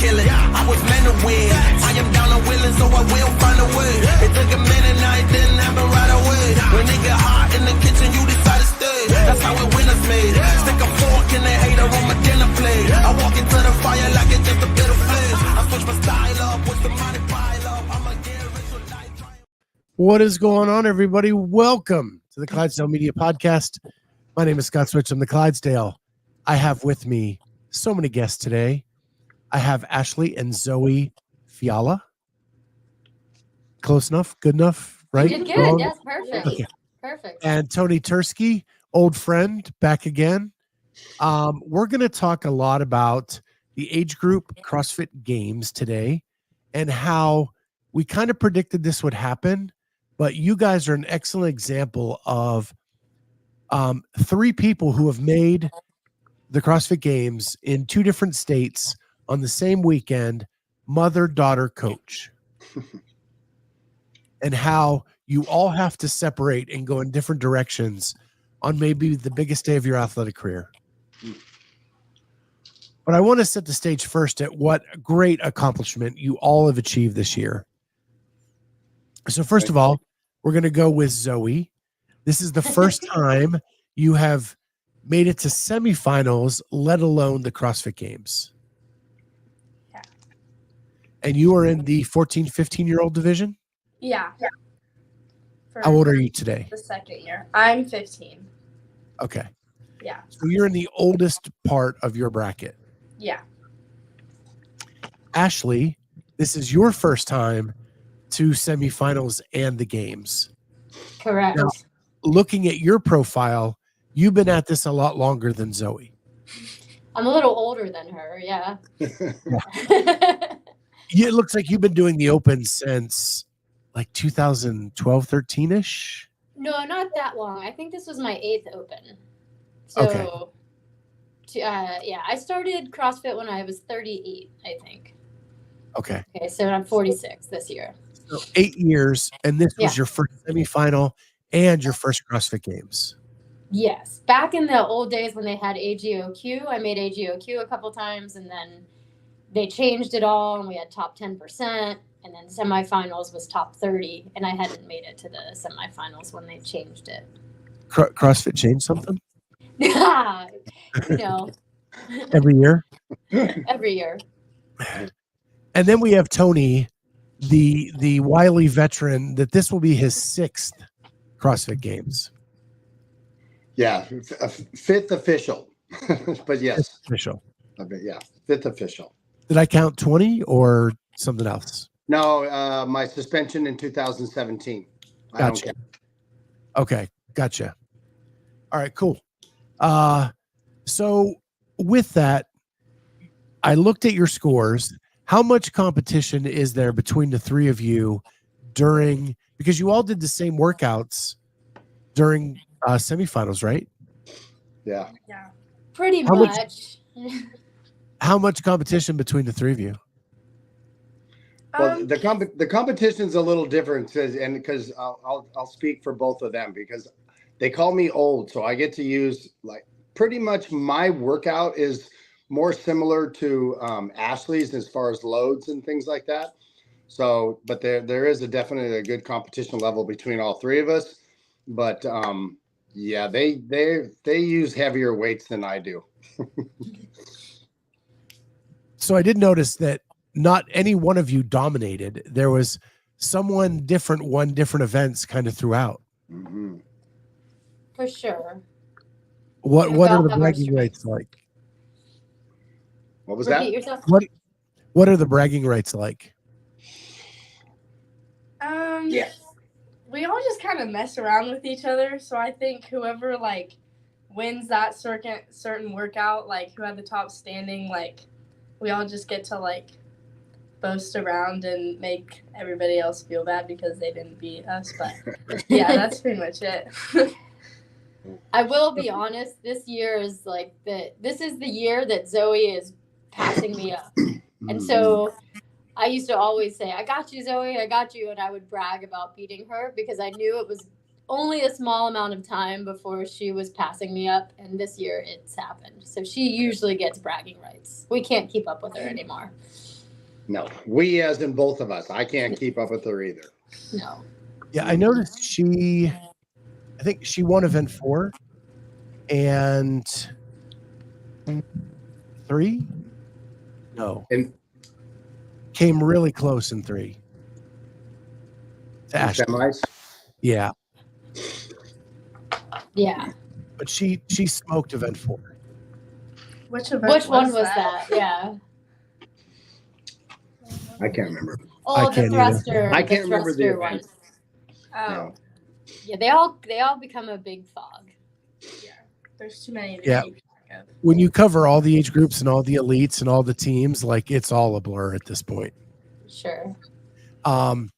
kill it. I was meant to win. I am down and willing, so I will find a way. It took a minute, now it didn't happen right away. When it get hot in the kitchen, you decide to stay. That's how it winners made. Stick a fork in the hater on my dinner plate. I walk into the fire like it's just a bit of flame. I switch my style up, watch the money pile up. I'ma get rich with life. What is going on, everybody? Welcome to the Clydesdale Media Podcast. My name is Scott Switch. I'm the Clydesdale. I have with me so many guests today. I have Ashley and Zoe Fiala. Close enough? Good enough? Right? You did good. Yes, perfect. Okay. Perfect. And Tony Tursky, old friend, back again. We're going to talk a lot about the age group CrossFit Games today and how we kind of predicted this would happen, but you guys are an excellent example of three people who have made the CrossFit Games in two different states on the same weekend, mother-daughter coach. And how you all have to separate and go in different directions on maybe the biggest day of your athletic career. But I want to set the stage first at what great accomplishment you all have achieved this year. So first of all, we're going to go with Zoe. This is the first time you have made it to semifinals, let alone the CrossFit Games. Yeah. And you are in the 14, 15-year-old division? Yeah. How old are you today? The second year. I'm 15. Okay. Yeah. So you're in the oldest part of your bracket. Yeah. Ashley, this is your first time to semifinals and the games. Correct. Now, looking at your profile, you've been at this a lot longer than Zoe. I'm a little older than her. Yeah. Yeah, it looks like you've been doing the Open since like 2012, 13-ish. No, not that long. I think this was my 8th Open. So, Okay. Yeah, I started CrossFit when I was 38, I think. Okay. Okay, so I'm 46 this year. So 8 years, and this was Yeah. your first semifinal and your first CrossFit Games. Yes. Back in the old days when they had AGOQ, I made AGOQ a couple times, and then they changed it all, and we had top 10%, and then semifinals was top 30, and I hadn't made it to the semifinals when they changed it. CrossFit changed something No, every year? every year. And then we have Tony, the wily veteran, that this will be his 6th CrossFit Games. Yeah, fifth official, but yes, Official. yeah, fifth official. Did I count 20 or something else? No, my suspension in 2017. I don't Gotcha. care. Okay, gotcha. All right, cool. So with that, I looked at your scores. How much competition is there between the three of you during, because you all did the same workouts during semifinals, right? Yeah. Yeah. Pretty How much- much. How much competition between the three of you? Well, the competition's a little different, and because I'll speak for both of them because they call me old, so I get to use like pretty much my workout is more similar to Ashley's as far as loads and things like that. So, but there is definitely a good competition level between all three of us. But yeah, they use heavier weights than I do. So I did notice that not any one of you dominated. There was someone different, won different events kind of throughout. Mm-hmm. For sure. What We are all the have our bragging strengths. rights like? What was Repeat that? yourself. What are the bragging rights like? Yeah. We all just kind of mess around with each other. So I think whoever like wins that certain workout, like who had the top standing, like we all just get to like boast around and make everybody else feel bad because they didn't beat us. But yeah, that's pretty much it. I will be honest, this year is like this is the year that Zoe is passing me up. And so I used to always say, I got you, Zoe, I got you. And I would brag about beating her because I knew it was only a small amount of time before she was passing me up. And this year it's happened. So she usually gets bragging rights. We can't keep up with her anymore. No, we as in both of us. I can't keep up with her either. No. Yeah, I noticed I think she won event 4 and 3. No, And came really close in 3. To Ashley. semis. Yeah, Yeah. but she smoked event 4. Which event Which one was that? Yeah. I can't remember. Oh, I the can't thruster. I can't remember the thruster one. event. Oh, No. Yeah, they all become a big fog. yeah. There's too many to Yeah. keep track of. When you cover all the age groups and all the elites and all the teams, like it's all a blur at this point. Sure. I've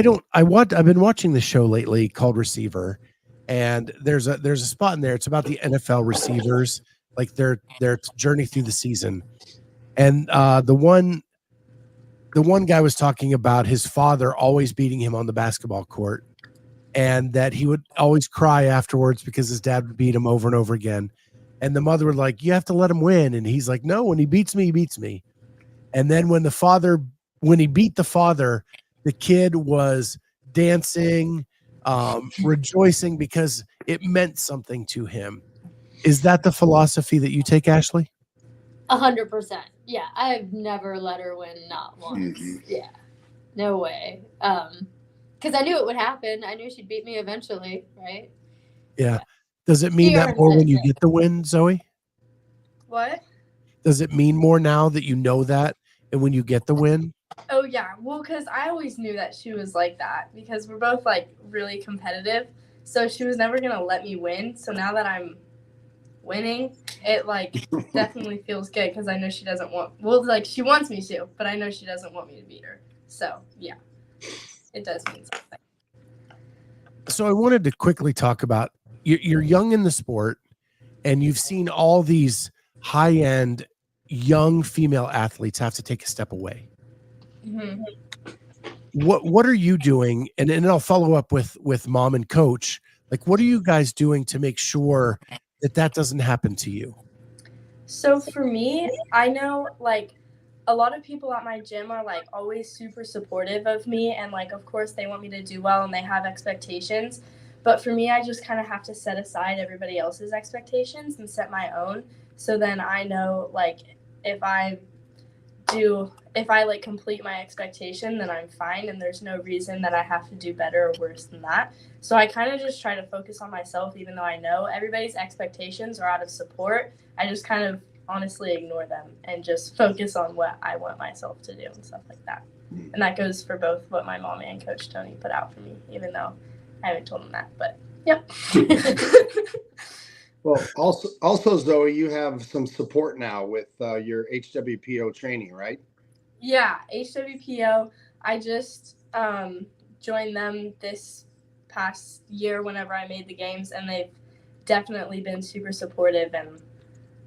been watching the show lately called Receiver, and there's a spot in there. It's about the NFL receivers, like their journey through the season. And the one guy was talking about his father always beating him on the basketball court, and that he would always cry afterwards because his dad would beat him over and over again. And the mother would like, you have to let him win. And he's like, no, when he beats me, he beats me. And then when he beat the father, the kid was dancing, rejoicing because it meant something to him. Is that the philosophy that you take, Ashley? 100%. Yeah, I've never let her win, not once. Yeah, no way. Because I knew it would happen. I knew she'd beat me eventually, right? Yeah. Does it mean that more when you get the win, Zoe? What? Does it mean more now that you know that, and when you get the win? Oh yeah, well, because I always knew that she was like that because we're both like really competitive. So she was never gonna let me win. So now that I'm winning, it like definitely feels good because I know she doesn't want. Well, like she wants me to, but I know she doesn't want me to beat her. So yeah, it does mean something. So I wanted to quickly talk about you're young in the sport, and you've seen all these high-end young female athletes have to take a step away. Mm-hmm. What are you doing? And I'll follow up with mom and coach. Like, what are you guys doing to make sure that doesn't happen to you? So for me, I know like a lot of people at my gym are like always super supportive of me, and like of course they want me to do well and they have expectations. But for me, I just kind of have to set aside everybody else's expectations and set my own. So then I know like if I like complete my expectation, then I'm fine, and there's no reason that I have to do better or worse than that. So I kind of just try to focus on myself, even though I know everybody's expectations are out of support. I just kind of honestly ignore them and just focus on what I want myself to do and stuff like that. And that goes for both what my mom and Coach Tony put out for me, even though I haven't told him that, but yep. Well, also Zoe, you have some support now with your HWPO training, right? Yeah, HWPO. I just joined them this past year whenever I made the games, and they've definitely been super supportive, and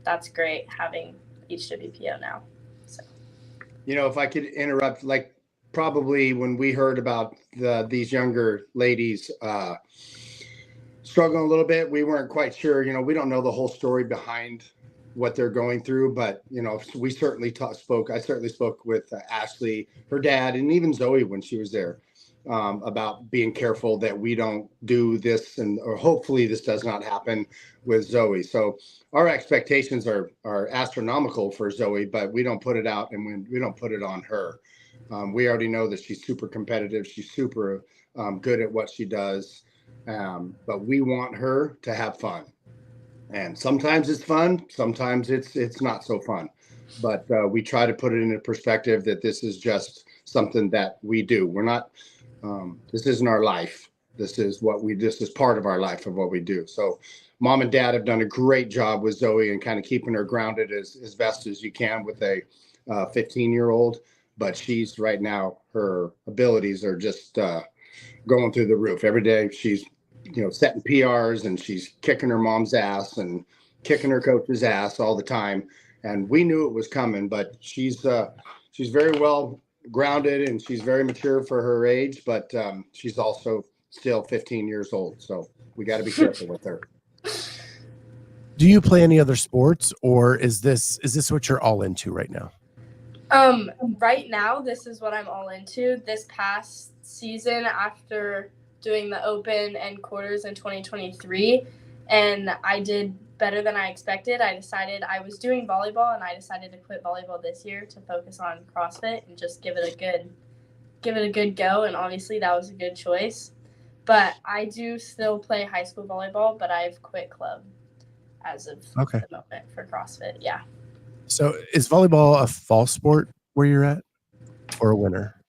that's great having HWPO now. So, you know, if I could interrupt, like probably when we heard about these younger ladies struggling a little bit, we weren't quite sure. You know, we don't know the whole story behind what they're going through, but you know, we certainly I certainly spoke with Ashley, her dad, and even Zoe when she was there about being careful that we don't do this, or hopefully this does not happen with Zoe. So our expectations are astronomical for Zoe, but we don't put it out, and we don't put it on her. We already know that she's super competitive. She's super good at what she does, but we want her to have fun. And sometimes it's fun, sometimes it's not so fun. But we try to put it in a perspective that this is just something that we do. We're not, this isn't our life. This is part of our life of what we do. So mom and dad have done a great job with Zoe and kind of keeping her grounded as best as you can with a 15-year-old. But she's right now, her abilities are just going through the roof. Every day she's, you know, setting PRs, and she's kicking her mom's ass and kicking her coach's ass all the time. And we knew it was coming, but she's very well grounded, and she's very mature for her age, but she's also still 15 years old. So we got to be careful with her. Do you play any other sports, or is this what you're all into right now? Right now, this is what I'm all into. This past season, after doing the open and quarters in 2023, and I did better than I expected, I decided I was doing volleyball, and I decided to quit volleyball this year to focus on CrossFit and just give it a good go. And obviously, that was a good choice. But I do still play high school volleyball, but I've quit club as of the moment for CrossFit. Yeah. So is volleyball a fall sport where you're at, or a winter?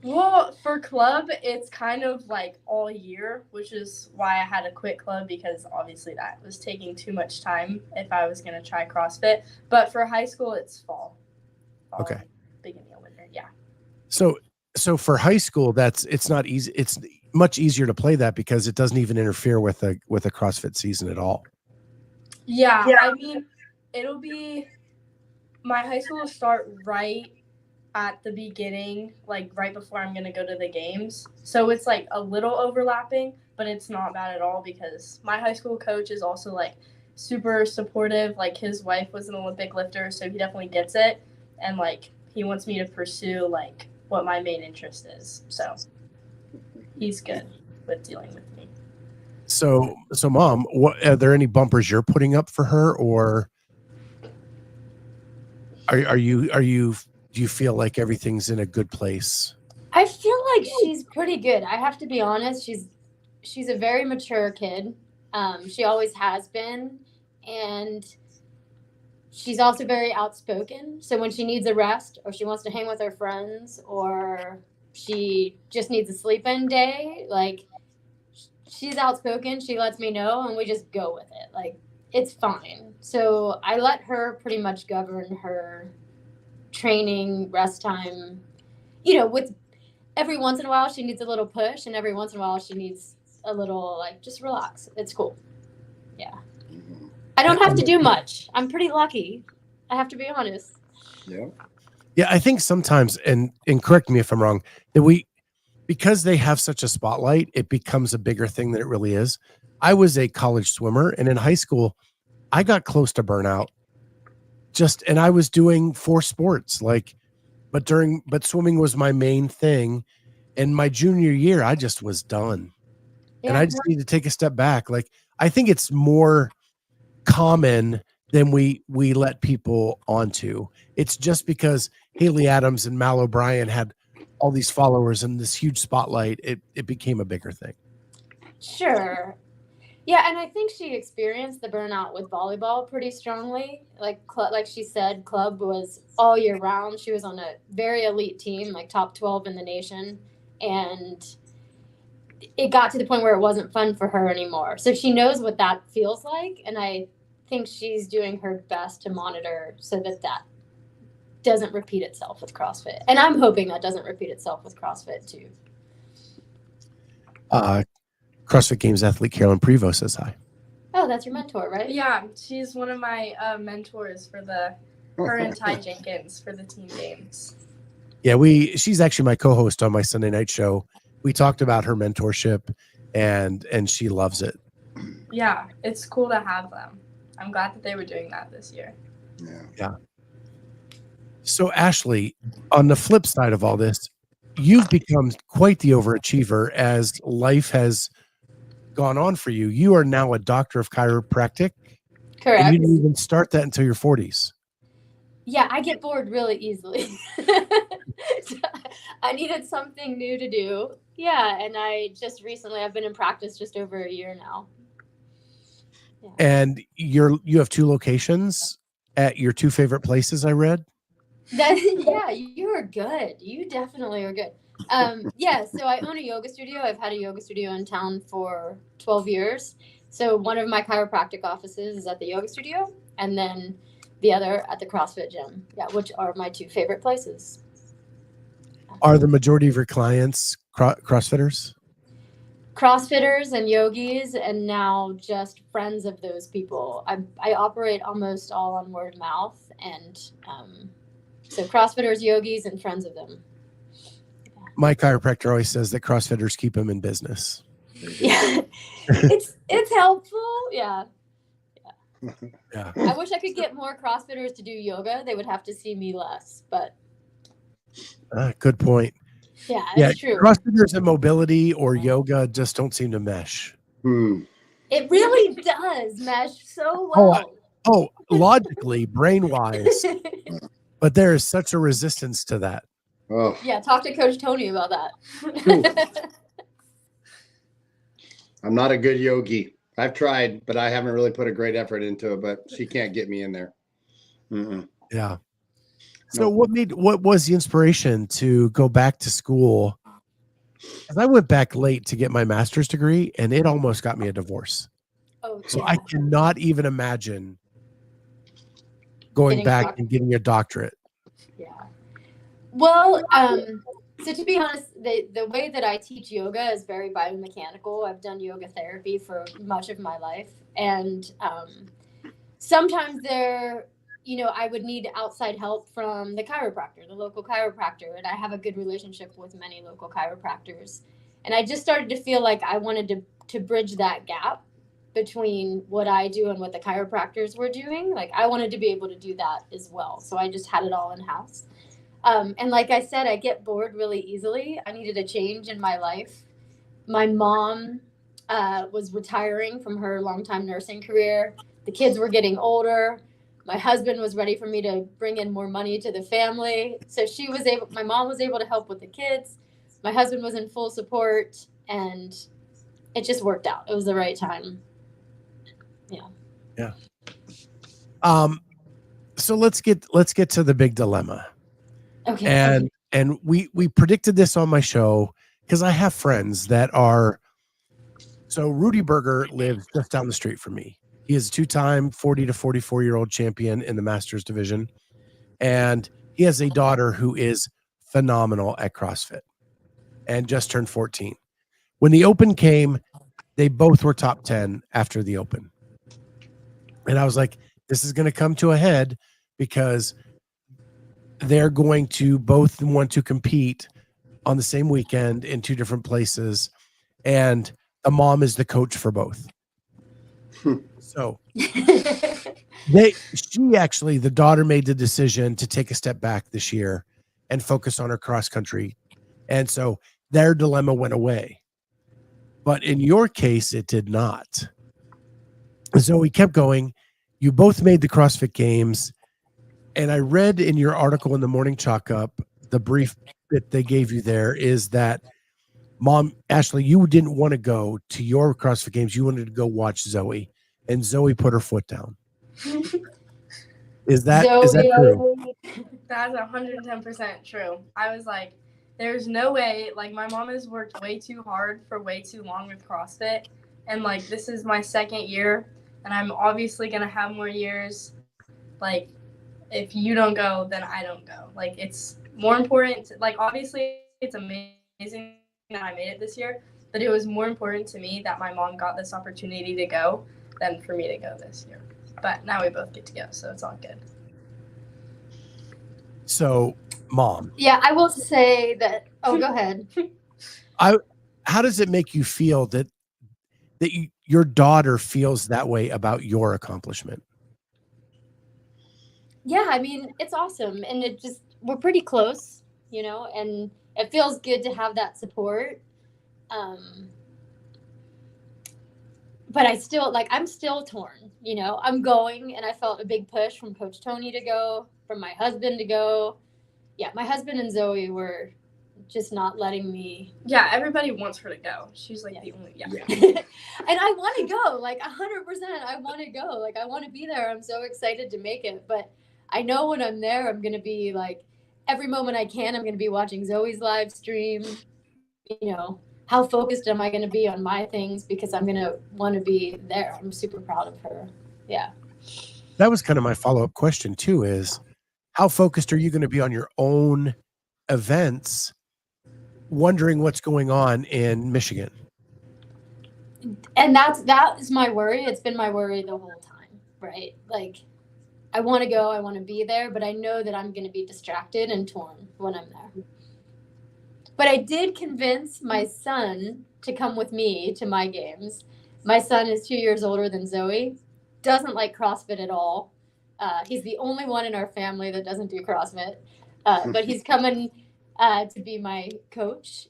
Well, for club, it's kind of like all year, which is why I had to quit club, because obviously that was taking too much time if I was going to try CrossFit. But for high school, it's fall. Okay. Beginning of winter, yeah. So for high school, it's not easy. It's much easier to play that because it doesn't even interfere with a CrossFit season at all. Yeah. I mean, it'll be my high school will start right at the beginning, like right before I'm going to go to the games. So it's like a little overlapping, but it's not bad at all because my high school coach is also like super supportive. Like his wife was an Olympic lifter, so he definitely gets it. And like he wants me to pursue like what my main interest is. So he's good with dealing with me. So Mom, are there any bumpers you're putting up for her, or are you do you feel like everything's in a good place? I feel like she's pretty good. I have to be honest. She's a very mature kid. She always has been, and she's also very outspoken. So when she needs a rest, or she wants to hang with her friends, or she just needs a sleep-in day, like she's outspoken. She lets me know, and we just go with it. Like it's fine. So I let her pretty much govern her training, rest time, with every once in a while she needs a little push, and every once in a while she needs a little like just relax. It's cool. Yeah. I don't have to do much. I'm pretty lucky. I have to be honest. Yeah. I think sometimes, and correct me if I'm wrong, that because they have such a spotlight, it becomes a bigger thing than it really is. I was a college swimmer, and in high school, I got close to burnout. And I was doing 4 sports, but swimming was my main thing. And my junior year, I just was done. Yeah. And I just need to take a step back. Like, I think it's more common than we let people onto. It's just because Haley Adams and Mal O'Brien had all these followers and this huge spotlight, it became a bigger thing. Sure. Yeah, and I think she experienced the burnout with volleyball pretty strongly. Like she said, club was all year round. She was on a very elite team, like top 12 in the nation. And it got to the point where it wasn't fun for her anymore. So she knows what that feels like. And I think she's doing her best to monitor so that doesn't repeat itself with CrossFit. And I'm hoping that doesn't repeat itself with CrossFit too. CrossFit Games athlete Carolyn Prevost says hi. Oh, that's your mentor, right? Yeah, she's one of my mentors for her and Ty Jenkins for the team games. Yeah, she's actually my co-host on my Sunday night show. We talked about her mentorship, and she loves it. Yeah, it's cool to have them. I'm glad that they were doing that this year. Yeah. So Ashley, on the flip side of all this, you've become quite the overachiever as life has gone on for you. You are now a doctor of chiropractic. Correct. And you didn't even start that until your 40s. Yeah, I get bored really easily. So I needed something new to do. Yeah, and I've been in practice just over a year now. Yeah. And you have 2 locations at your 2 favorite places, I read. Yeah, you are good. You definitely are good. So I own a yoga studio. I've had a yoga studio in town for 12 years. So one of my chiropractic offices is at the yoga studio, and then the other at the CrossFit gym. Yeah, which are my 2 favorite places. Are the majority of your clients CrossFitters? CrossFitters and yogis, and now just friends of those people. I operate almost all on word of mouth, and so CrossFitters, yogis, and friends of them. My chiropractor always says that CrossFitters keep them in business. Yeah, it's helpful. Yeah. Yeah. I wish I could get more CrossFitters to do yoga. They would have to see me less, but Good point. yeah, Yeah, it's true. CrossFitters and mobility or yoga just don't seem to mesh. It really does mesh so Oh, well. logically, brain-wise, but there is such a resistance to that. Oh, Yeah, talk to Coach Tony about that. I'm not a good yogi. I've tried, but I haven't really put a great effort into it. But she can't get me in there. Yeah. So what was the inspiration to go back to school? Because I went back late to get my master's degree, and it almost got me a divorce. Oh, So yeah. I cannot even imagine going Getting back and getting a doctorate. Yeah. Well, so to be honest, the way that I teach yoga is very biomechanical. I've done yoga therapy for much of my life. And sometimes I would need outside help from the chiropractor, the local chiropractor. And I have a good relationship with many local chiropractors. And I just started to feel like I wanted to bridge that gap between what I do and what the chiropractors were doing. Like I wanted to be able to do that as well. So I just had it all in house. And like I said, I get bored really easily. I needed a change in my life. My mom was retiring from her longtime nursing career. The kids were getting older. My husband was ready for me to bring in more money to the family. So my mom was able to help with the kids. My husband was in full support, and it just worked out. It was the right time. Yeah. So let's get to the big dilemma. Okay. And we predicted this on my show because I have friends that are. So Rudy Berger lives just down the street from me. He is a 2-time 40 to 44-year-old champion in the Masters division, and he has a daughter who is phenomenal at CrossFit and just turned 14. When the Open came, they both were top 10 after the Open, and I was like, this is going to come to a head because they're going to both want to compete on the same weekend in 2 different places. And the mom is the coach for both. So the daughter made the decision to take a step back this year and focus on her cross country. And so their dilemma went away. But in your case, it did not. So we kept going. You both made the CrossFit Games. And I read in your article in the Morning Chalk Up, the brief that they gave you there is that, Mom, Ashley, you didn't want to go to your CrossFit Games. You wanted to go watch Zoe, and Zoe put her foot down. Is that true? That's 110% true. I was like, there's no way. Like, my mom has worked way too hard for way too long with CrossFit. And, like, this is my second year, and I'm obviously going to have more years. Like, if you don't go, then I don't go. Like, it's more important. Obviously, it's amazing that I made it this year, but it was more important to me that my mom got this opportunity to go than for me to go this year. But now we both get to go, so it's all good. So, Mom. Yeah, I will say that. Oh, go ahead. How does it make you feel that your daughter feels that way about your accomplishment? Yeah, I mean, it's awesome. And we're pretty close, and it feels good to have that support. But I'm still torn, I'm going, and I felt a big push from Coach Tony to go, from my husband to go. Yeah, my husband and Zoe were just not letting me. Yeah, everybody wants her to go. She's like the only, And I want to go, 100%. I want to go. I want to be there. I'm so excited to make it. But I know when I'm there, I'm going to be every moment I can, I'm going to be watching Zoe's live stream. How focused am I going to be on my things, because I'm going to want to be there. I'm super proud of her. Yeah. That was kind of my follow-up question too, is how focused are you going to be on your own events, wondering what's going on in Michigan? And that is my worry. It's been my worry the whole time, right? I want to go, I want to be there, but I know that I'm going to be distracted and torn when I'm there. But I did convince my son to come with me to my games. My son is 2 years older than Zoe, doesn't like CrossFit at all. He's the only one in our family that doesn't do CrossFit. But he's coming to be my coach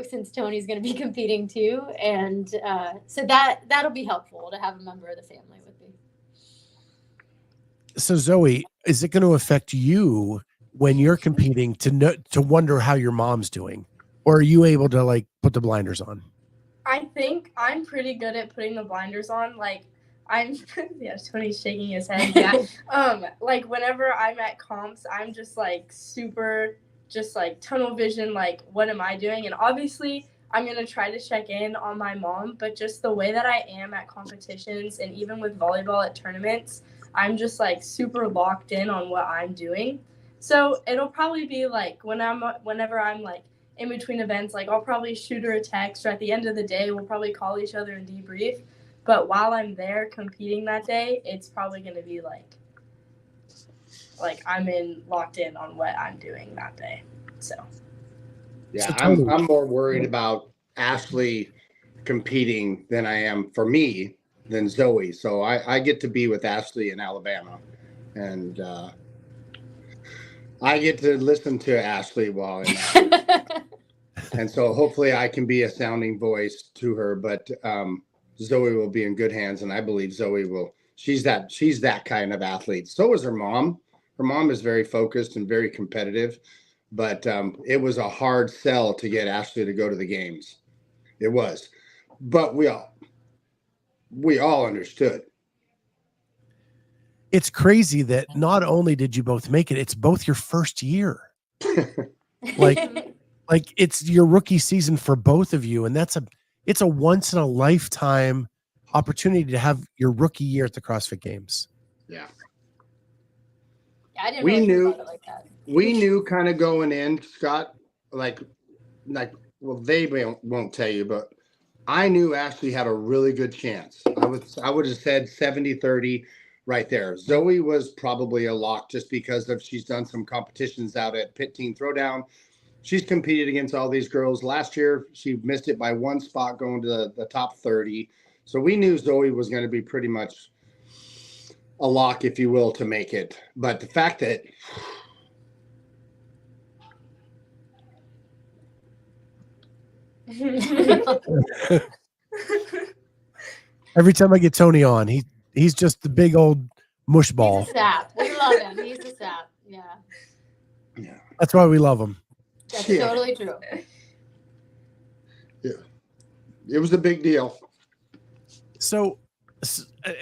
since Tony's going to be competing too. And so that'll be helpful to have a member of the family with me. So Zoe, is it going to affect you when you're competing to wonder how your mom's doing? Or are you able to like put the blinders on? I think I'm pretty good at putting the blinders on. Like I'm, yeah, Tony's shaking his head. Yeah. Like whenever I'm at comps, I'm just like super, just like tunnel vision. Like, what am I doing? And obviously, I'm gonna try to check in on my mom. But just the way that I am at competitions and even with volleyball at tournaments, I'm just like super locked in on what I'm doing. So it'll probably be like whenever I'm like in between events, like I'll probably shoot her a text, or at the end of the day, we'll probably call each other and debrief. But while I'm there competing that day, it's probably going to be like I'm locked in on what I'm doing that day. So yeah, I'm more worried about Ashley competing than I am for me than Zoe. So I get to be with Ashley in Alabama, and I get to listen to Ashley while I'm out. And so hopefully I can be a sounding voice to her, but Zoe will be in good hands, and I believe Zoe will. She's that kind of athlete. So is her mom. Her mom is very focused and very competitive, but it was a hard sell to get Ashley to go to the games. It was, but we all understood. It's crazy that not only did you both make it, it's both your first year. Like it's your rookie season for both of you, and it's a once in a lifetime opportunity to have your rookie year at the CrossFit Games. Yeah. I didn't really think about it like that. We knew kind of going in, Scott, like well, they won't tell you, but I knew Ashley had a really good chance. I would have said 70-30 right there. Zoe was probably a lock just because she's done some competitions out at Pit Team Throwdown. She's competed against all these girls. Last year, she missed it by one spot going to the top 30. So we knew Zoe was going to be pretty much a lock, if you will, to make it. But the fact that every time I get Tony on, he's just the big old mush ball. He's a sap. We love him. He's a sap. Yeah. That's why we love him. That's totally true. Yeah, it was a big deal. So,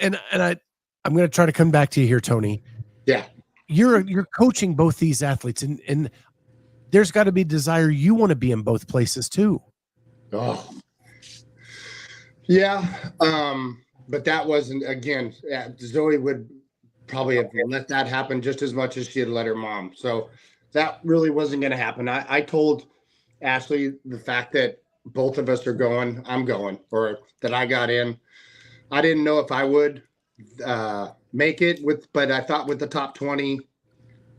and I'm going to try to come back to you here, Tony. Yeah, you're coaching both these athletes, and there's got to be a desire you want to be in both places too. Oh, yeah. But that wasn't, again, Zoe would probably have let that happen just as much as she had let her mom. So that really wasn't going to happen. I told Ashley the fact that both of us are going, I'm going, or that I got in. I didn't know if I would make it but I thought with the top 20,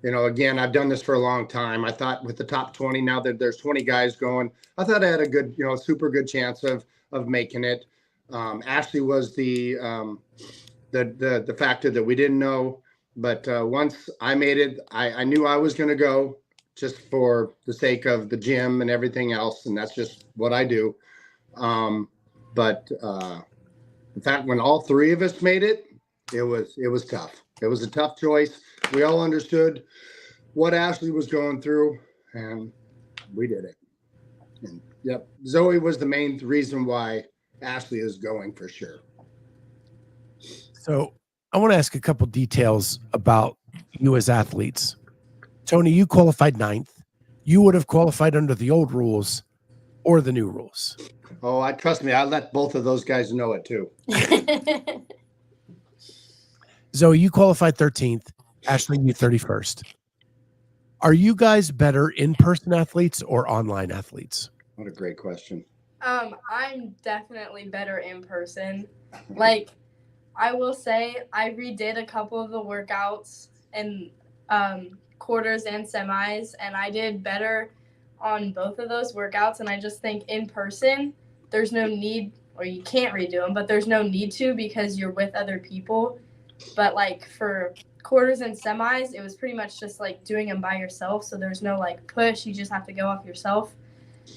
again, I've done this for a long time. I thought with the top 20, now that there's 20 guys going, I thought I had a good, super good chance of making it. Ashley was the factor that we didn't know. But once I made it, I knew I was going to go just for the sake of the gym and everything else. And that's just what I do. But in fact, when all three of us made it, it was tough. It was a tough choice. We all understood what Ashley was going through, and we did it. And yep, Zoe was the main reason why Ashley is going for sure. So I want to ask a couple details about you as athletes. Tony, you qualified 9th. You would have qualified under the old rules or the new rules. Oh, trust me, I let both of those guys know it too. Zoe, you qualified 13th. Ashley, you 31st. Are you guys better in-person athletes or online athletes? What a great question. I'm definitely better in person. Like, I will say I redid a couple of the workouts in quarters and semis, and I did better on both of those workouts. And I just think in person, there's no need. or you can't redo them, but there's no need to because you're with other people. But like for quarters and semis, it was pretty much just like doing them by yourself. So there's no like push. You just have to go off yourself.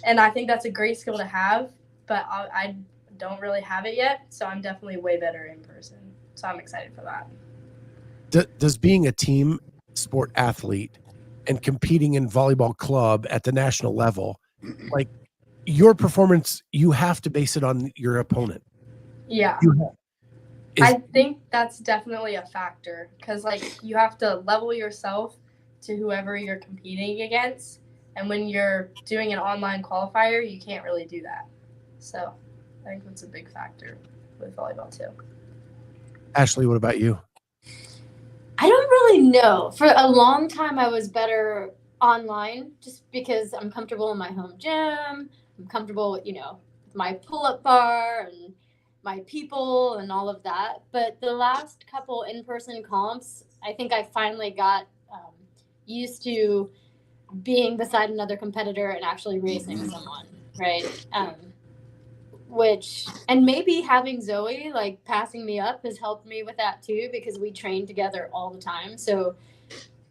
And I think that's a great skill to have, but I don't really have it yet. So I'm definitely way better in person. So I'm excited for that. Does being a team sport athlete and competing in volleyball club at the national level, like your performance, you have to base it on your opponent? Yeah. I think that's definitely a factor because, like, you have to level yourself to whoever you're competing against. And when you're doing an online qualifier, you can't really do that. So I think that's a big factor with volleyball, too. Ashley, what about you? I don't really know. For a long time, I was better online just because I'm comfortable in my home gym. I'm comfortable with, with my pull-up bar and my people and all of that. But the last couple in-person comps, I think I finally got used to being beside another competitor and actually racing someone, right? And maybe having Zoe like passing me up has helped me with that too, because we train together all the time. So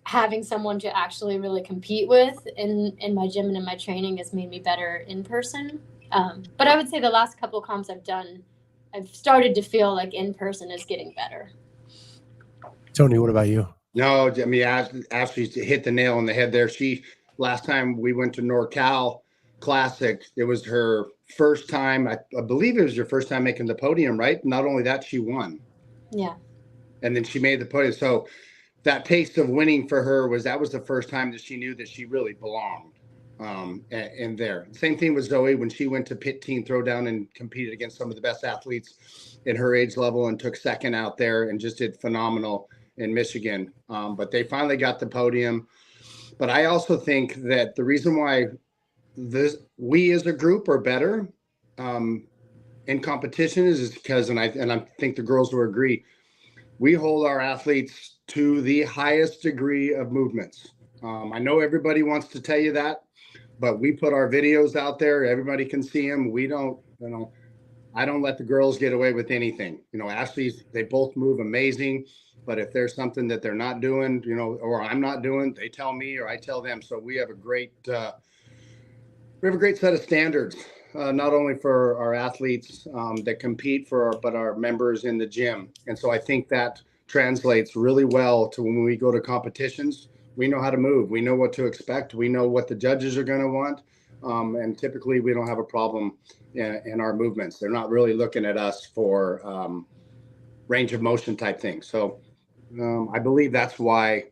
having someone to actually really compete with in my gym and in my training has made me better in person. But I would say the last couple of comps I've done, I've started to feel like in person is getting better. Tony, what about you? No, I mean, Ashley hit the nail on the head there. Last time we went to NorCal Classic, it was her first time. I believe it was your first time making the podium, right? Not only that, she won. Yeah. And then she made the podium. So that taste of winning for her was the first time that she knew that she really belonged in there. Same thing with Zoe when she went to pit team throwdown and competed against some of the best athletes in her age level and took second out there and just did phenomenal in Michigan. But they finally got the podium. But I also think that the reason why we as a group are better in competition is because, and I think the girls will agree, we hold our athletes to the highest degree of movements. I know everybody wants to tell you that, but we put our videos out there. Everybody can see them. We don't, I don't let the girls get away with anything. Ashley's, they both move amazing. But if there's something that they're not doing, or I'm not doing, they tell me or I tell them. So we have a great set of standards, not only for our athletes that compete but our members in the gym. And so I think that translates really well to when we go to competitions. We know how to move. We know what to expect. We know what the judges are going to want. And typically we don't have a problem in our movements. They're not really looking at us for range of motion type things. So I believe that's why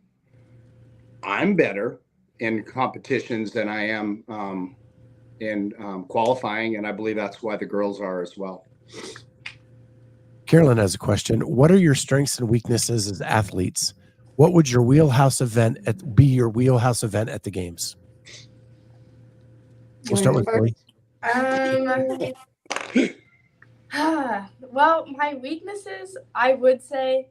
I'm better in competitions than I am in qualifying. And I believe that's why the girls are as well. Carolyn has a question. What are your strengths and weaknesses as athletes? What would your wheelhouse event be your wheelhouse event at the games? We'll start with Zoe. Well, my weaknesses, I would say,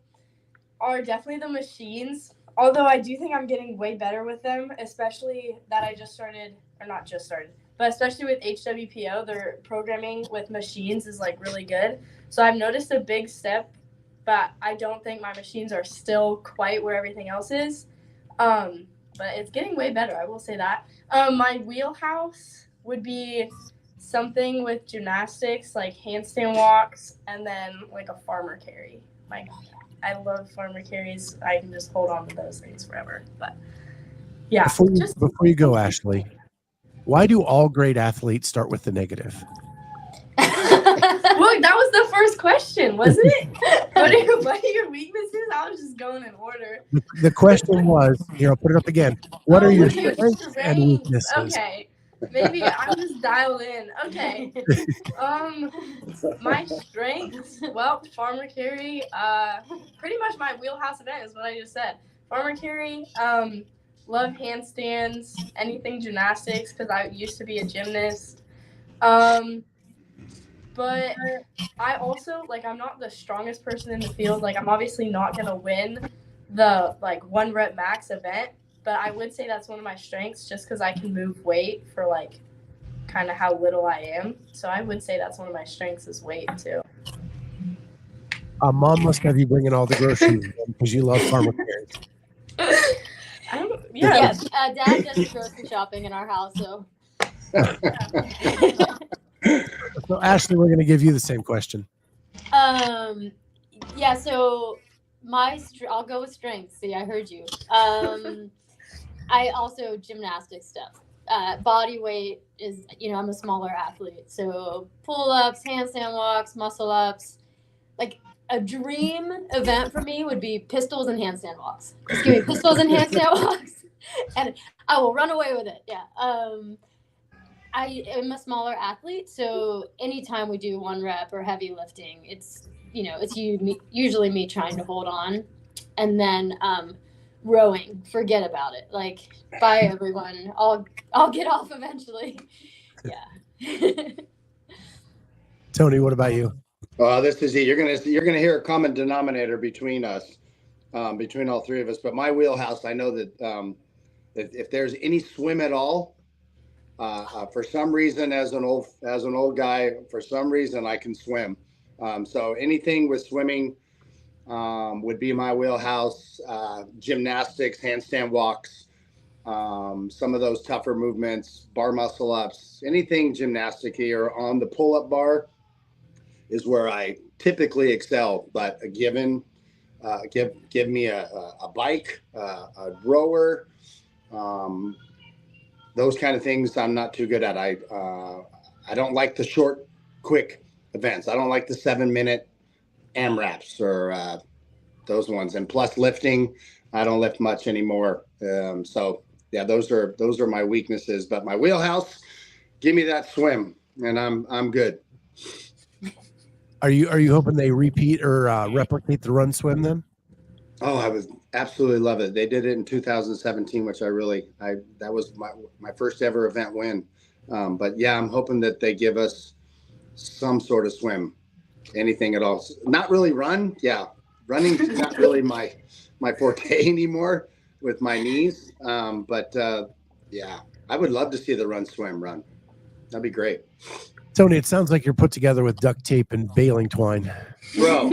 are definitely the machines. Although I do think I'm getting way better with them, especially that I just started, or not just started, but especially with HWPO, their programming with machines is like really good. So I've noticed a big step, but I don't think my machines are still quite where everything else is. But it's getting way better, I will say that. My wheelhouse would be something with gymnastics, like handstand walks, and then like a farmer carry. I love farmer carries. I can just hold on to those things forever. But yeah. Before you go, Ashley, why do all great athletes start with the negative? Well, that was the first question, wasn't it? What are your weaknesses? I was just going in order. The question was, I'll put it up again. What are your strengths and weaknesses? Okay. Maybe I'm just dialed in. Okay. My strengths, well, farmer carry, pretty much my wheelhouse event is what I just said. Farmer carry, love handstands, anything gymnastics, because I used to be a gymnast. But I also, I'm not the strongest person in the field. I'm obviously not going to win the, 1 rep max event. But I would say that's one of my strengths just because I can move weight for, kind of how little I am. So I would say that's one of my strengths is weight too. Mom must have you bringing all the groceries because you love farmer carrots. Yeah, Dad does the grocery shopping in our house, so. So Ashley, we're going to give you the same question. Yeah, so I'll go with strength. See, I heard you. I also gymnastics stuff. Body weight is, I'm a smaller athlete, so pull-ups, handstand walks, muscle-ups. Like a dream event for me would be pistols and handstand walks. Just give me pistols and handstand walks, and I will run away with it. Yeah. I am a smaller athlete, so anytime we do 1 rep or heavy lifting, it's usually me trying to hold on, and then rowing, forget about it. Like, bye everyone. I'll get off eventually. Yeah. Tony, what about you? This is it. You're gonna hear a common denominator between us, between all three of us. But my wheelhouse, I know that that if there's any swim at all, for some reason, as an old guy, for some reason I can swim. So anything with swimming would be my wheelhouse. Gymnastics, handstand walks, some of those tougher movements, bar muscle ups, anything gymnastic-y or on the pull-up bar is where I typically excel. But give me a bike, a rower, those kind of things I'm not too good at. I don't like the short, quick events. I don't like the 7-minute AMRAPs or those ones. And plus lifting, I don't lift much anymore. So yeah, those are my weaknesses. But my wheelhouse, give me that swim, and I'm good. Are you hoping they repeat or replicate the run swim then? Oh, I would absolutely love it. They did it in 2017, which that was my first ever event win. But yeah, I'm hoping that they give us some sort of swim, anything at all. Not really run. Yeah, running's not really my forte anymore with my knees. But yeah, I would love to see the run. That'd be great. Tony, it sounds like you're put together with duct tape and baling twine. Bro.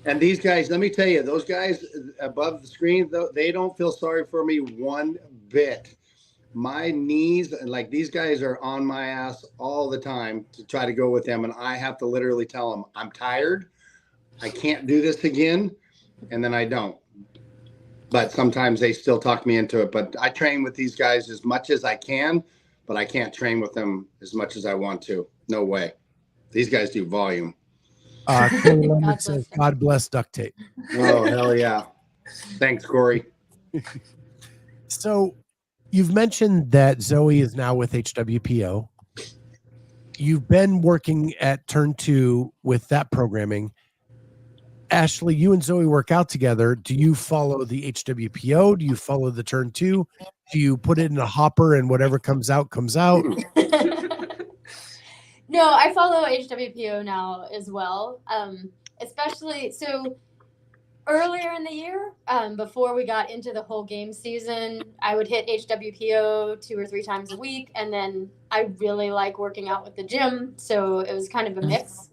And these guys, let me tell you, those guys above the screen, they don't feel sorry for me one bit. My knees, like these guys are on my ass all the time to try to go with them. And I have to literally tell them, I'm tired. I can't do this again. And then I don't. But sometimes they still talk me into it. But I train with these guys as much as I can, but I can't train with them as much as I want to. No way. These guys do volume. God, says, God bless duct tape. Oh, hell yeah. Thanks, Corey. So you've mentioned that Zoe is now with HWPO. You've been working at Turn 2 with that programming. Ashley, you and Zoe work out together. Do you follow the HWPO? Do you follow the Turn 2? Do you put it in a hopper and whatever comes out, comes out? No, I follow HWPO now as well. Especially so earlier in the year, before we got into the whole game season, I would hit HWPO 2 or 3 times a week. And then I really like working out with the gym. So it was kind of a mix.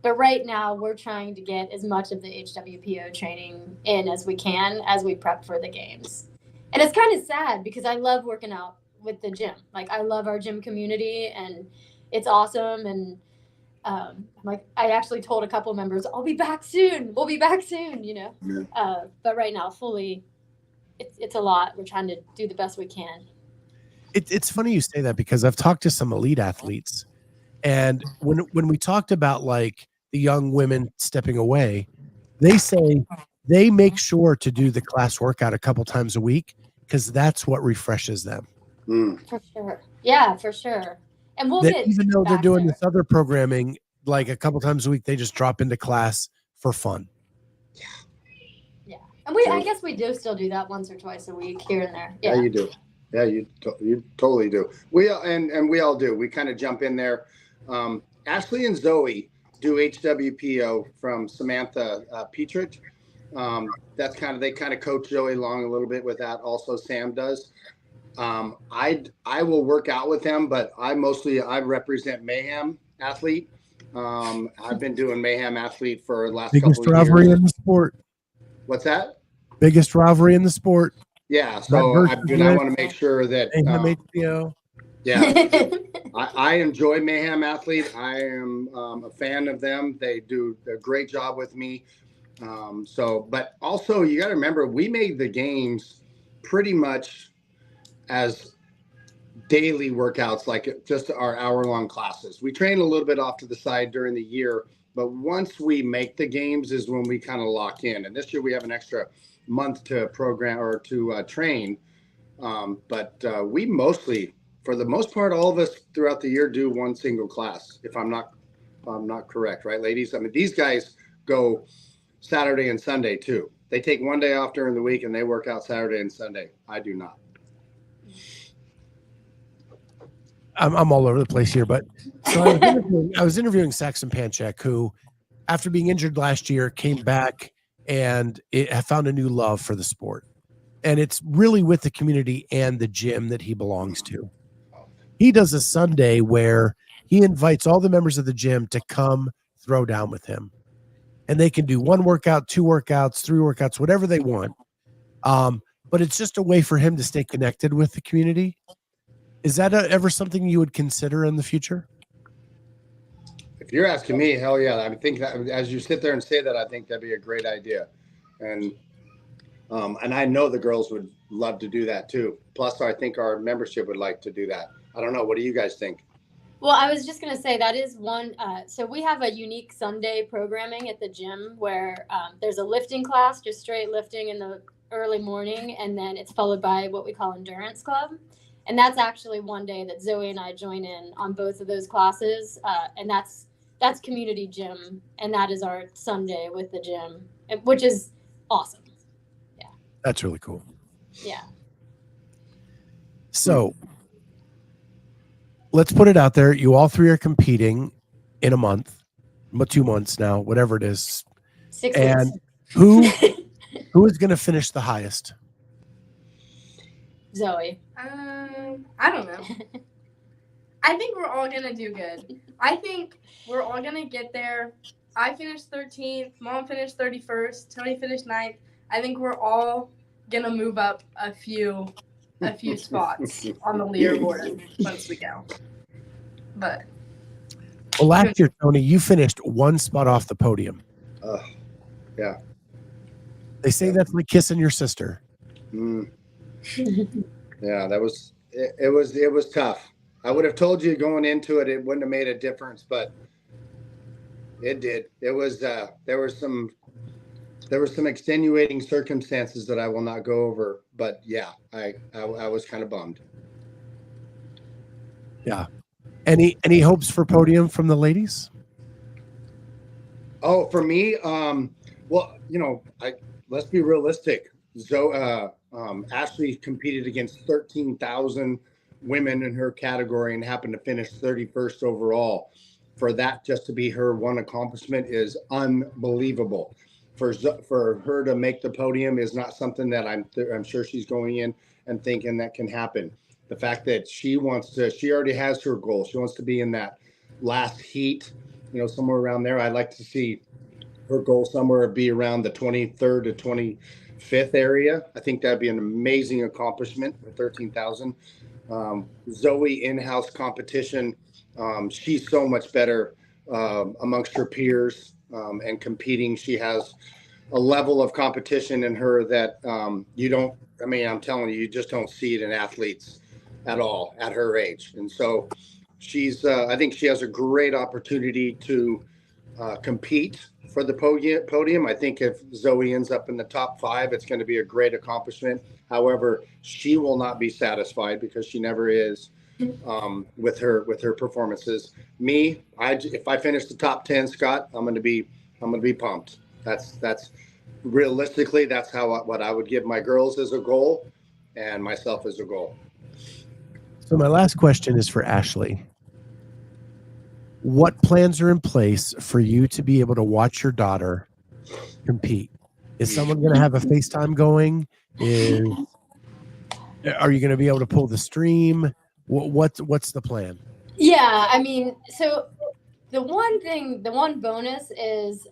But right now we're trying to get as much of the HWPO training in as we can as we prep for the games. And it's kind of sad because I love working out with the gym. Like, I love our gym community and it's awesome. And like, I actually told a couple members, I'll be back soon. We'll be back soon, Yeah. But right now, fully, it's a lot. We're trying to do the best we can. It's funny you say that because I've talked to some elite athletes, and when we talked about like the young women stepping away, they say they make sure to do the class workout a couple times a week because that's what refreshes them. For sure. Yeah, for sure. And we'll get even though they're doing there. this other programming, like a couple times a week, they just drop into class for fun. Yeah. And I guess we do still do that once or twice a week here and there. Yeah, you do. Yeah, you totally do. We all do. We kind of jump in there. Ashley and Zoe do HWPO from Samantha Petrich. They kind of coach Zoe along a little bit with that. Also, Sam does. I will work out with them, but I represent Mayhem athlete. I've been doing Mayhem athlete for the last Biggest couple of rivalry years. in the sport. What's that? Biggest rivalry in the sport. Yeah. So I want to make sure that Mayhem HWPO. Yeah, I enjoy Mayhem athlete. I am a fan of them. They do a great job with me. But also you got to remember, we made the games pretty much as daily workouts, like just our hour-long classes. We train a little bit off to the side during the year, but once we make the games is when we kind of lock in. And this year we have an extra month to program or to train. But we mostly, for the most part, all of us throughout the year do one single class. If I'm not correct, right, ladies? I mean, these guys go Saturday and Sunday too. They take one day off during the week and they work out Saturday and Sunday. I do not. I'm all over the place here, but so I was interviewing Saxon Panchak, who, after being injured last year, came back and found a new love for the sport. And it's really with the community and the gym that he belongs to. He does a Sunday where he invites all the members of the gym to come throw down with him. And they can do 1 workout, 2 workouts, 3 workouts, whatever they want. But it's just a way for him to stay connected with the community. Is that ever something you would consider in the future? If you're asking me, hell yeah. I think that as you sit there and say that, I think that'd be a great idea. And I know the girls would love to do that too. Plus, I think our membership would like to do that. I don't know. What do you guys think? Well, I was just going to say that is one. So we have a unique Sunday programming at the gym where there's a lifting class, just straight lifting in the early morning. And then it's followed by what we call endurance club. And that's actually one day that Zoe and I join in on both of those classes. And that's community gym. And that is our Sunday with the gym, which is awesome. Yeah. That's really cool. Yeah. So let's put it out there. You all 3 are competing in a month, 2 months now, whatever it is. 6 and weeks. who is going to finish the highest? Zoe. I don't know. I think we're all going to do good. I think we're all going to get there. I finished 13th. Mom finished 31st. Tony finished 9th. I think we're all going to move up a few spots on the leaderboard once we go. But well, last year, Tony, you finished 1 spot off the podium. Yeah. They say that's like kissing your sister. Yeah, that was it was tough. I would have told you going into it, it wouldn't have made a difference, but it did. It was there were some extenuating circumstances that I will not go over, but yeah, I was kind of bummed. Yeah. Any hopes for podium from the ladies? Oh, for me, well, let's be realistic. Ashley competed against 13,000 women in her category and happened to finish 31st overall. For that just to be her one accomplishment is unbelievable. For her to make the podium is not something that I'm sure she's going in and thinking that can happen. The fact that she already has her goal. She wants to be in that last heat, somewhere around there. I'd like to see her goal somewhere be around the 23rd to 25th area. I think that'd be an amazing accomplishment for 13,000. Zoe in-house competition. She's so much better amongst her peers and competing. She has a level of competition in her that I'm telling you, you just don't see it in athletes at all at her age. And so I think she has a great opportunity to compete for the podium. I think if Zoe ends up in the top 5, it's going to be a great accomplishment. However, she will not be satisfied because she never is with her performances. Me, if I finish the top 10, Scott, I'm going to be pumped. That's realistically, that's what I would give my girls as a goal and myself as a goal. So my last question is for Ashley. What plans are in place for you to be able to watch your daughter compete? Is someone going to have a FaceTime going? Are you going to be able to pull the stream? What's the plan? Yeah, I mean, so the one bonus is,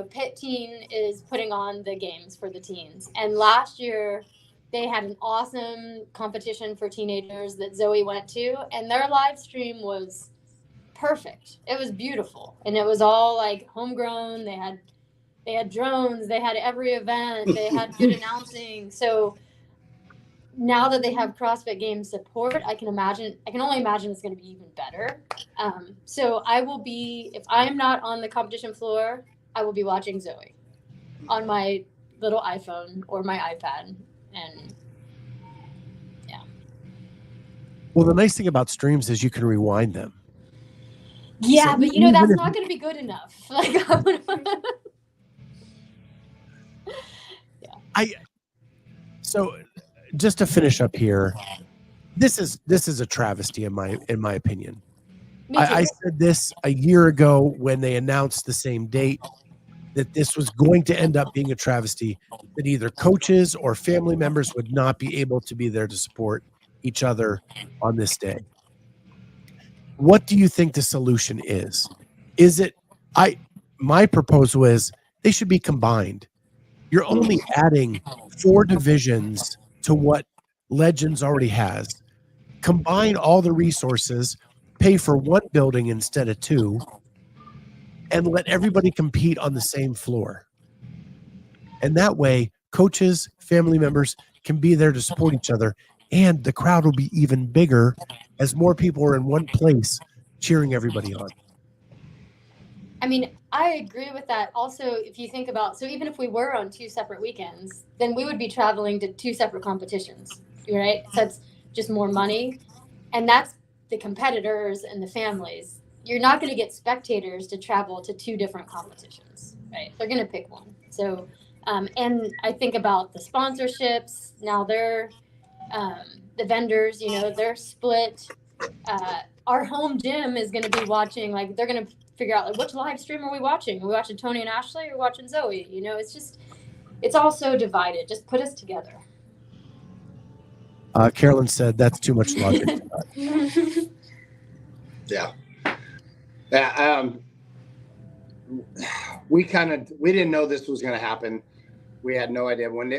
Pit Teen is putting on the games for the teens. And last year they had an awesome competition for teenagers that Zoe went to, and their live stream was perfect. It was beautiful. And it was all like homegrown. They had drones, they had every event, they had good announcing. So now that they have CrossFit Games support, I can only imagine it's going to be even better. So I will be, if I'm not on the competition floor, I will be watching Zoe on my little iPhone or my iPad. And yeah. Well, the nice thing about streams is you can rewind them. Yeah, So but that's not going to be good enough. Like, So just to finish up here, this is a travesty in my opinion. I said this a year ago when they announced the same date, that this was going to end up being a travesty, that either coaches or family members would not be able to be there to support each other on this day. What do you think the solution is? My proposal is they should be combined. You're only adding 4 divisions to what Legends already has. Combine all the resources, pay for 1 building instead of 2, and let everybody compete on the same floor. And that way, coaches, family members can be there to support each other, and the crowd will be even bigger as more people are in one place cheering everybody on. I mean, I agree with that. Also, if you think about, so even if we were on 2 separate weekends, then we would be traveling to 2 separate competitions, right? So that's just more money. And that's the competitors and the families. You're not going to get spectators to travel to 2 different competitions, right? They're going to pick one. So, and I think about the sponsorships. Now they're, the vendors, they're split. Our home gym is going to be watching, like, they're going to figure out, like, which live stream are we watching? Are we watching Tony and Ashley or watching Zoe? It's all so divided. Just put us together. Carolyn said that's too much logic. Yeah. We didn't know this was going to happen. We had no idea when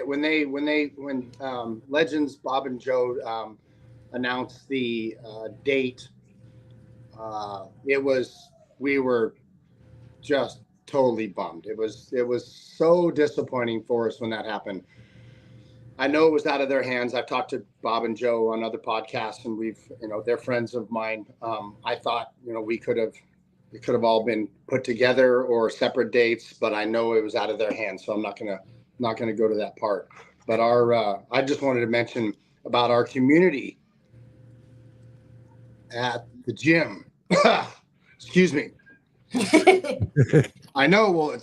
Legends Bob and Joe announced the date. We were just totally bummed. It was so disappointing for us when that happened. I know it was out of their hands. I've talked to Bob and Joe on other podcasts, and they're friends of mine. I thought, we could have all been put together or separate dates, but I know it was out of their hands, so I'm not gonna go to that part. But I just wanted to mention about our community at the gym. Excuse me. I know. Well,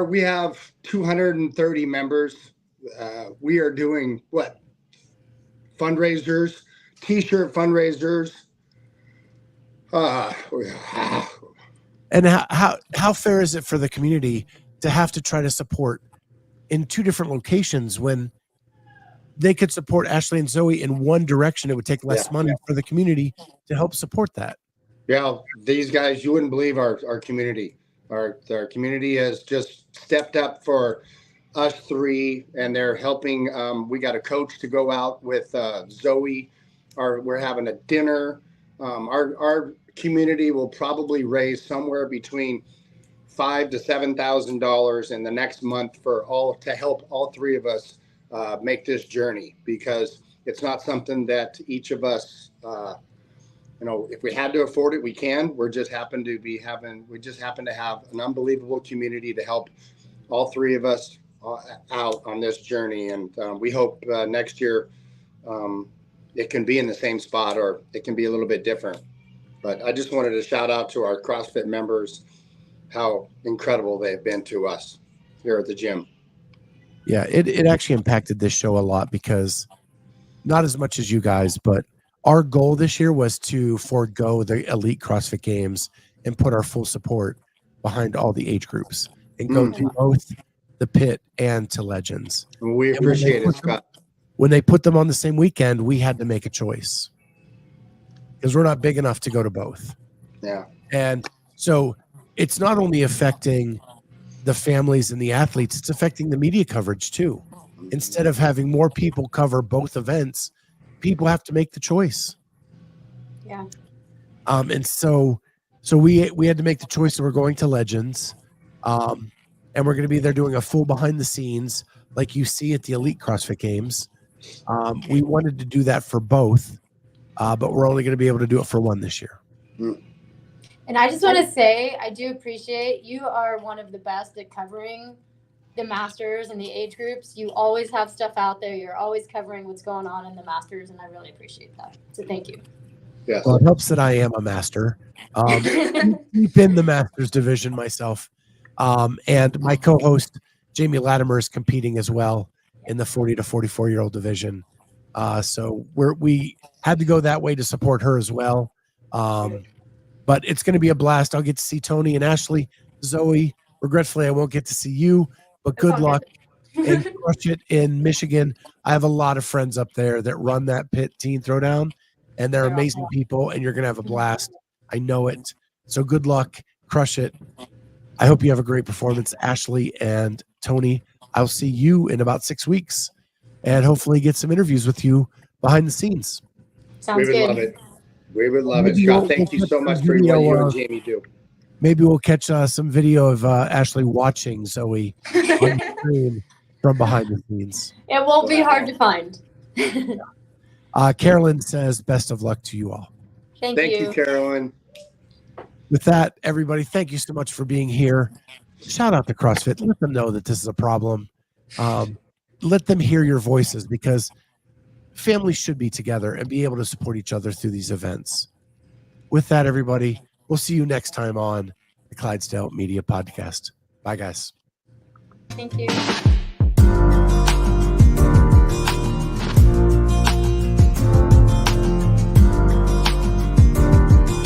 we have 230 members. We are doing what? Fundraisers, t-shirt fundraisers. And how fair is it for the community to have to try to support in 2 different locations when they could support Ashley and Zoe in one direction? It would take less money for the community to help support that. Yeah, these guys, you wouldn't believe our community. Our community has just stepped up for us 3, and they're helping. We got a coach to go out with Zoe. We're having a dinner. Our community will probably raise somewhere between $5,000 to $7,000 in the next month to help all 3 of us make this journey, because it's not something that each of us, if we had to afford it, we can. We just happen to have an unbelievable community to help all 3 of us out on this journey. And we hope next year it can be in the same spot, or it can be a little bit different. But I just wanted to shout out to our CrossFit members, how incredible they've been to us here at the gym. Yeah, it actually impacted this show a lot, because not as much as you guys, but our goal this year was to forego the Elite CrossFit Games and put our full support behind all the age groups and go to both the Pit and to Legends. We appreciate it, Scott. when they put them on the same weekend, we had to make a choice because we're not big enough to go to both. Yeah. And so it's not only affecting the families and the athletes, it's affecting the media coverage too. Instead of having more people cover both events, people have to make the choice. Yeah. And so we had to make the choice that we're going to Legends. And we're going to be there doing a full behind the scenes like you see at the Elite CrossFit Games. We wanted to do that for both, but we're only going to be able to do it for one this year. And I just want to say, I do appreciate you are one of the best at covering the Masters and the age groups. You always have stuff out there. You're always covering what's going on in the Masters, and I really appreciate that. So thank you. Yes. Well, it helps that I am a master. Deep in the Masters division myself. And my co-host, Jamie Latimer, is competing as well in the 40 to 44-year-old division. So we had to go that way to support her as well. But it's going to be a blast. I'll get to see Tony and Ashley. Zoe, regretfully, I won't get to see you, but good luck and crush it in Michigan. I have a lot of friends up there that run that pit teen throwdown, and they're amazing people, and you're going to have a blast. I know it. So good luck. Crush it. I hope you have a great performance, Ashley and Tony. I'll see you in about 6 weeks and hopefully get some interviews with you behind the scenes. Sounds We would good. love it. We would love Maybe it. Scott, we'll thank you catch so some much for what video, you and Jamie do. Maybe we'll catch some video of Ashley watching Zoe on the screen from behind the scenes. It won't be hard to find. Carolyn says, best of luck to you all. Thank Thank you. you, Carolyn. With that, everybody, thank you so much for being here. Shout out to CrossFit. Let them know that this is a problem. Let them hear your voices because families should be together and be able to support each other through these events. With that, everybody, we'll see you next time on the Clydesdale Media Podcast. Bye, guys. Thank you.